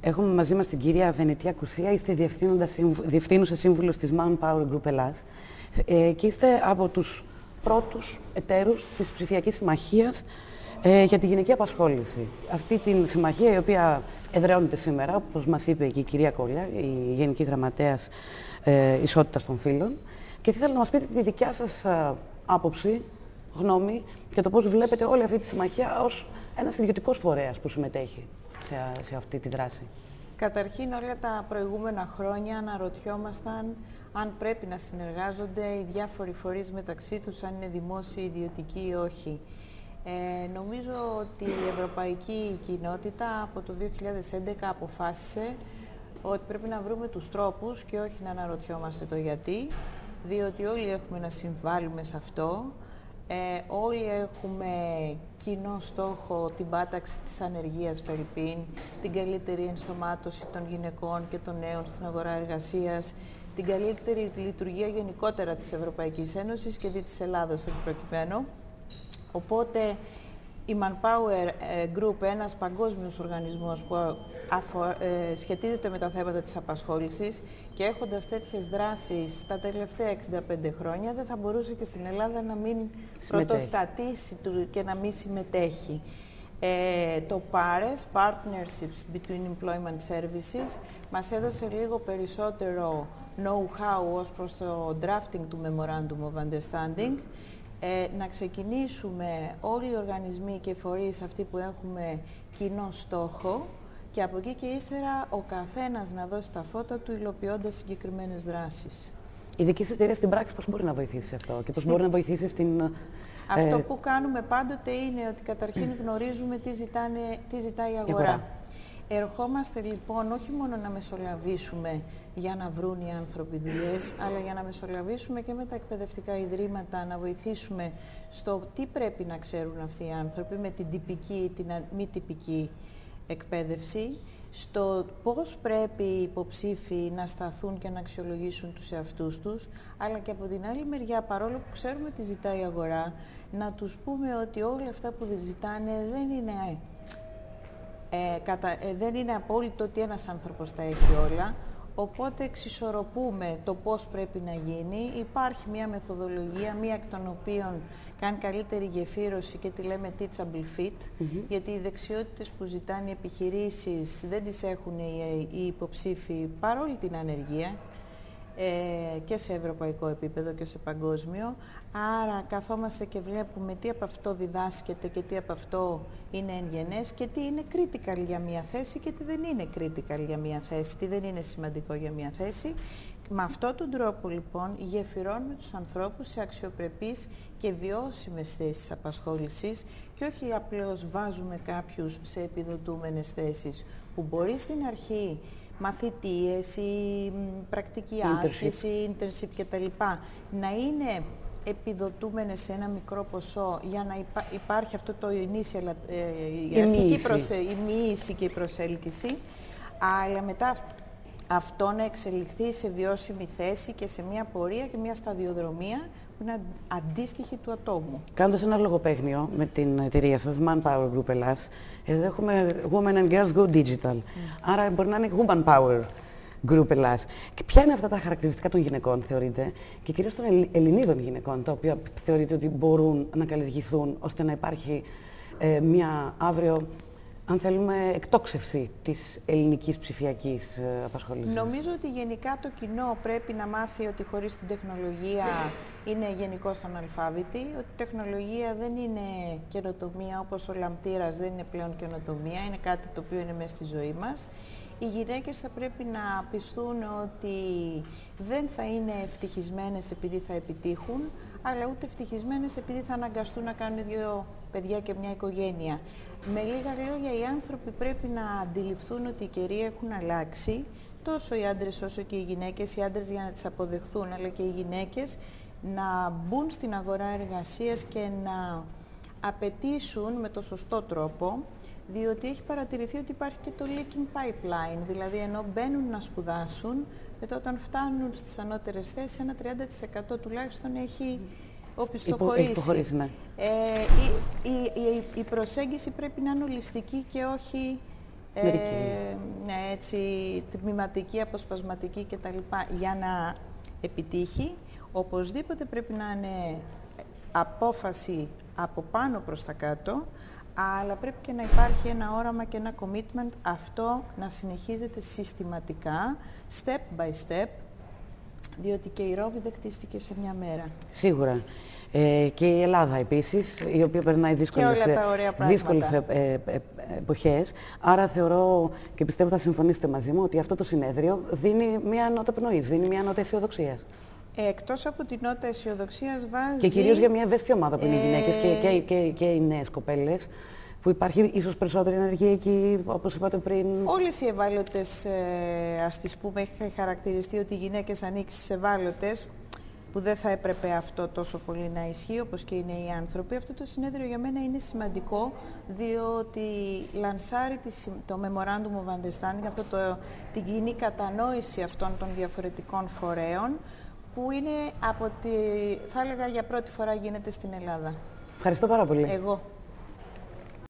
Έχουμε μαζί μας την κυρία Βενετία Κουσία, είστε διευθύνουσα σύμβουλος της Manpower Group Ελλάς και είστε από τους πρώτους εταίρους της Ψηφιακής Συμμαχίας για τη γυναική απασχόληση. Αυτή τη συμμαχία η οποία εδραιώνεται σήμερα, όπως μας είπε και η κυρία Κόλια, η Γενική Γραμματέας Ισότητας των Φύλων, και θα ήθελα να μας πείτε τη δικιά σας άποψη, γνώμη και το πώς βλέπετε όλη αυτή τη συμμαχία ως ένας ιδιωτικός φορέας που συμμετέχει σε αυτή τη δράση. Καταρχήν, όλα τα προηγούμενα χρόνια αναρωτιόμασταν αν πρέπει να συνεργάζονται οι διάφοροι φορείς μεταξύ τους, αν είναι δημόσιοι, ιδιωτικοί ή όχι. Νομίζω ότι η ευρωπαϊκή κοινότητα από το 2011 αποφάσισε ότι πρέπει να βρούμε τους τρόπους και όχι να αναρωτιόμαστε το γιατί, διότι όλοι έχουμε να συμβάλλουμε σε αυτό. Όλοι έχουμε κοινό στόχο την πάταξη της ανεργίας φερρυπίν, την καλύτερη ενσωμάτωση των γυναικών και των νέων στην αγορά εργασίας, την καλύτερη λειτουργία γενικότερα της Ευρωπαϊκής Ένωσης και της Ελλάδος προκειμένου. Οπότε η Manpower Group, ένας παγκόσμιος οργανισμός που σχετίζεται με τα θέματα της απασχόλησης και έχοντας τέτοιες δράσεις τα τελευταία 65 χρόνια, δεν θα μπορούσε και στην Ελλάδα να μην πρωτοστατήσει και να μην συμμετέχει. Το PARES, Partnerships Between Employment Services, μας έδωσε λίγο περισσότερο know-how ως προς το drafting του Memorandum of Understanding. Να ξεκινήσουμε όλοι οι οργανισμοί και οι φορείς αυτοί που έχουμε κοινό στόχο και από εκεί και ύστερα ο καθένας να δώσει τα φώτα του υλοποιώντας συγκεκριμένες δράσεις. Η δική σας εταιρεία στην πράξη πώς μπορεί να βοηθήσει σε αυτό και πώς μπορεί να βοηθήσει στην... Αυτό που κάνουμε πάντοτε είναι ότι καταρχήν γνωρίζουμε τι ζητάει η αγορά. Ερχόμαστε λοιπόν όχι μόνο να μεσολαβήσουμε για να βρουν οι άνθρωποι δουλειές, αλλά για να μεσολαβήσουμε και με τα εκπαιδευτικά ιδρύματα, να βοηθήσουμε στο τι πρέπει να ξέρουν αυτοί οι άνθρωποι με την τυπική ή την μη τυπική εκπαίδευση, στο πώς πρέπει οι υποψήφοι να σταθούν και να αξιολογήσουν τους εαυτούς τους, αλλά και από την άλλη μεριά, παρόλο που ξέρουμε τι ζητάει η αγορά, να τους πούμε ότι όλα αυτά που ζητάνε δεν είναι απόλυτο ότι ένας άνθρωπος τα έχει όλα, οπότε εξισορροπούμε το πώς πρέπει να γίνει. Υπάρχει μια μεθοδολογία, μία εκ των οποίων κάνει καλύτερη γεφύρωση και τη λέμε teachable fit, γιατί οι δεξιότητες που ζητάνε οι επιχειρήσεις δεν τις έχουν οι υποψήφοι παρόλη την ανεργία, και σε ευρωπαϊκό επίπεδο και σε παγκόσμιο. Άρα καθόμαστε και βλέπουμε τι από αυτό διδάσκεται και τι από αυτό είναι εγγενές και τι είναι critical για μια θέση και τι δεν είναι critical για μια θέση, τι δεν είναι σημαντικό για μια θέση. Με αυτόν τον τρόπο λοιπόν γεφυρώνουμε τους ανθρώπους σε αξιοπρεπείς και βιώσιμες θέσεις απασχόλησης και όχι απλώς βάζουμε κάποιους σε επιδοτούμενες θέσεις που μπορεί στην αρχή μαθητείες ή πρακτική άσκηση, internship κτλ. Να είναι επιδοτούμενες σε ένα μικρό ποσό για να υπάρχει αυτό το initial, η αρχική μοίηση και η προσέλκυση, αλλά μετά αυτό να εξελιχθεί σε βιώσιμη θέση και σε μια πορεία και μια σταδιοδρομία που είναι αντίστοιχη του ατόμου. Κάνοντας ένα λογοπαίγνιο με την εταιρεία σας, Manpower Group Ελλάς, εδώ έχουμε Women and Girls Go Digital. Άρα μπορεί να είναι Woman Power Group Ελλάς. Και ποια είναι αυτά τα χαρακτηριστικά των γυναικών, θεωρείτε, και κυρίως των Ελληνίδων γυναικών, τα οποία θεωρείτε ότι μπορούν να καλλιεργηθούν ώστε να υπάρχει μια αύριο, αν θέλουμε, εκτόξευση της ελληνικής ψηφιακής απασχόλησης? Νομίζω ότι γενικά το κοινό πρέπει να μάθει ότι χωρίς την τεχνολογία είναι γενικώς αναλφάβητη, ότι η τεχνολογία δεν είναι καινοτομία, όπως ο λαμπτήρας δεν είναι πλέον καινοτομία, είναι κάτι το οποίο είναι μέσα στη ζωή μας. Οι γυναίκες θα πρέπει να πιστούν ότι δεν θα είναι ευτυχισμένες επειδή θα επιτύχουν, αλλά ούτε ευτυχισμένες επειδή θα αναγκαστούν να κάνουν 2 παιδιά και μια οικογένεια. Με λίγα λόγια, οι άνθρωποι πρέπει να αντιληφθούν ότι οι καιροί έχουν αλλάξει, τόσο οι άντρες όσο και οι γυναίκες, οι άντρες για να τις αποδεχθούν, αλλά και οι γυναίκες να μπουν στην αγορά εργασίας και να απαιτήσουν με το σωστό τρόπο, διότι έχει παρατηρηθεί ότι υπάρχει και το leaking pipeline, δηλαδή ενώ μπαίνουν να σπουδάσουν, μετά όταν φτάνουν στις ανώτερες θέσεις, ένα 30% τουλάχιστον έχει οπισθοχωρήσει. Ναι. Η προσέγγιση πρέπει να είναι ολιστική και όχι Ναι, έτσι, τμηματική, αποσπασματική κτλ. Για να επιτύχει, οπωσδήποτε πρέπει να είναι απόφαση από πάνω προς τα κάτω, αλλά πρέπει και να υπάρχει ένα όραμα και ένα commitment, αυτό να συνεχίζεται συστηματικά, step by step, διότι και η Ρώμη δεν χτίστηκε σε μια μέρα. Σίγουρα. Και η Ελλάδα επίσης, η οποία περνάει δύσκολες εποχές. Άρα θεωρώ και πιστεύω θα συμφωνήσετε μαζί μου ότι αυτό το συνέδριο δίνει μια νότα πνοής, δίνει μια νότα αισιοδοξίας. Εκτός από την νότα αισιοδοξίας βάζει... Και κυρίως για μια ευαίσθητη ομάδα που είναι οι γυναίκες και οι νέες κοπέλες, που υπάρχει ίσως περισσότερη ενεργία εκεί, όπως είπατε πριν. Όλες οι ευάλωτες, ας τις πούμε, έχει χαρακτηριστεί ότι οι γυναίκες ανοίξεις ευάλωτες, που δεν θα έπρεπε αυτό τόσο πολύ να ισχύει, όπως και είναι οι άνθρωποι. Αυτό το συνέδριο για μένα είναι σημαντικό, διότι λανσάρει το Memorandum of Understanding, την κοινή κατανόηση αυτών των διαφορετικών φορέων, που είναι θα έλεγα για πρώτη φορά γίνεται στην Ελλάδα. Ευχαριστώ πάρα πολύ. Εγώ.